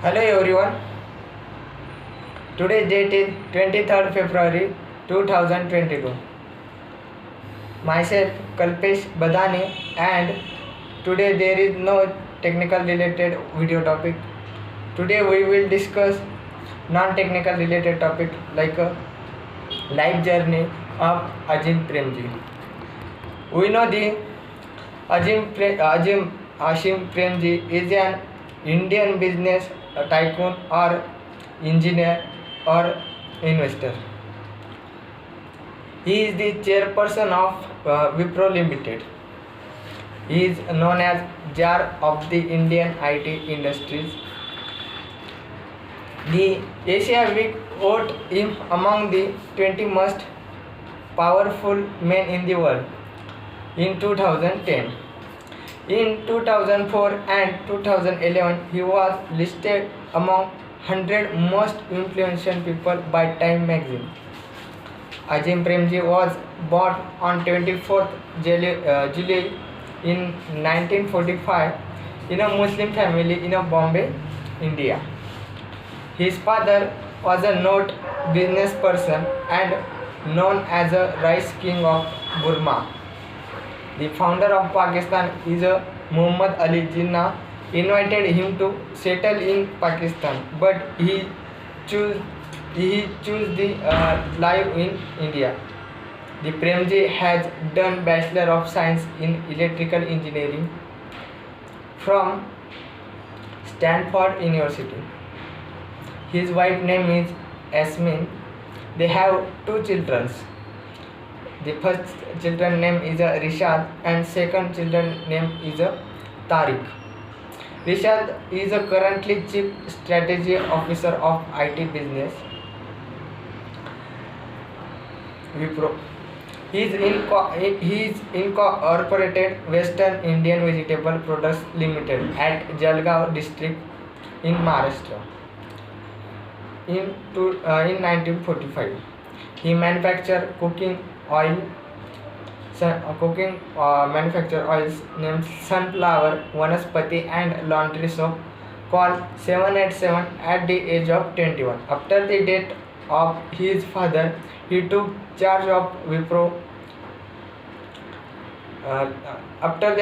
Hello everyone. Today's date is 23rd February 2022. Myself Kalpesh Badane, and today there is no technical related video topic. Today we will discuss non-technical related topic like a life journey of Azim Premji. We know the Azim Hashim Premji is an Indian business tycoon or engineer or investor. He is the chairperson of Wipro Limited. He is known as Jar of the Indian IT industries. The Asia Week voted him among the 20 most powerful men in the world in 2010. In 2004 and 2011, he was listed among 100 most influential people by Time magazine. Azim Premji was born on 24th July in 1945 in a Muslim family in Bombay, India. His father was a noted business person and known as a rice king of Burma. The founder of Pakistan is Muhammad Ali Jinnah invited him to settle in Pakistan, but he chose the life in India. The Premji has done Bachelor of Science in Electrical Engineering from Stanford University. His wife name is Yasmin. They have two children. The first children name is Rishad and second children name is Tariq. Rishad is currently Chief Strategy Officer of IT business Wipro. He is incorporated Western Indian Vegetable Products Limited at Jalgaon district in Maharashtra. In 1945, he manufactured cooking manufacture oils named Sunflower, Vanaspati and laundry soap called 787 at the age of 21. After the death of his father, he took charge of Wipro. After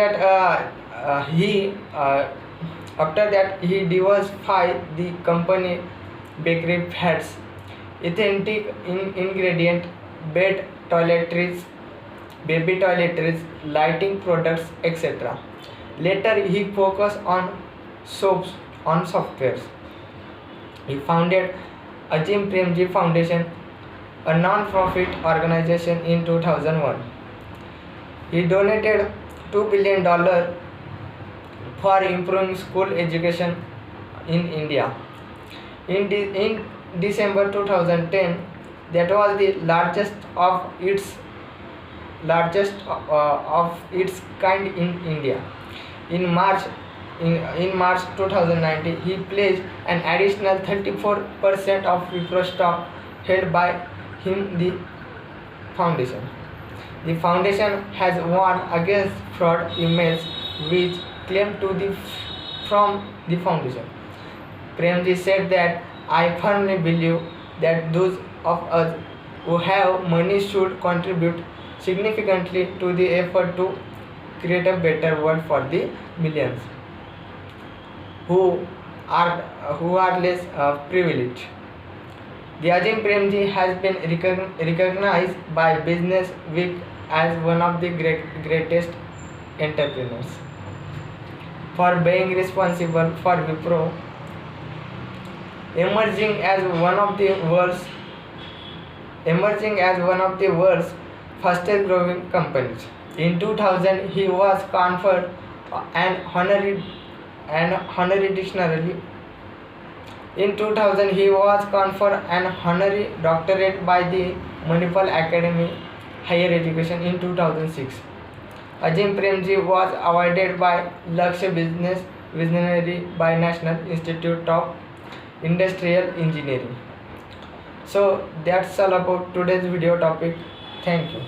that he diversified the company bakery fats, authentic ingredient, bed toiletries, baby toiletries, lighting products, etc. Later he focused on soaps, on softwares. He founded Azim Premji Foundation, a non-profit organization in 2001. He donated $2 billion for improving school education in India. In December 2010, that was the largest of its kind in India. In March 2019, he pledged an additional 34% of Wipro stock held by him. The foundation has warned against fraud emails which claim to be from the foundation. Premji said that, "I firmly believe that those of us who have money should contribute significantly to the effort to create a better world for the millions who are less privileged." The Azim Premji has been recognized by Business Week as one of the greatest entrepreneurs for being responsible for Wipro emerging as one of the world's fastest growing companies. In 2000, he was conferred an honorary dictionary. In 2000, he was conferred an honorary doctorate by the Manipal Academy Higher Education in 2006. Azim Premji was awarded by Lakshya Business Visionary by National Institute of Industrial Engineering. So that's all about today's video topic. Thank you.